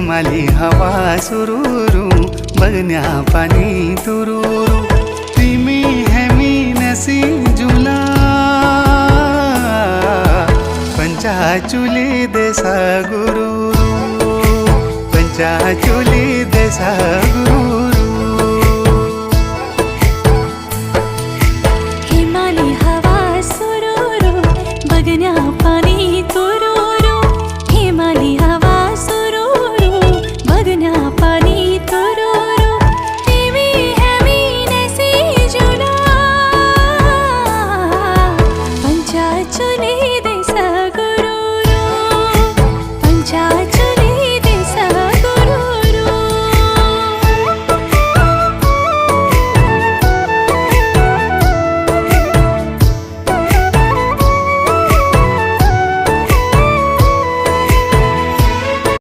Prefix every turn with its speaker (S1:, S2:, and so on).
S1: प्रेमाली हवा सुरूरू बगन्या पानी तुरूरू तिमी हेमी नसी जुला पंचाचुली देसा गुरु पंचाचुली देसा गुरु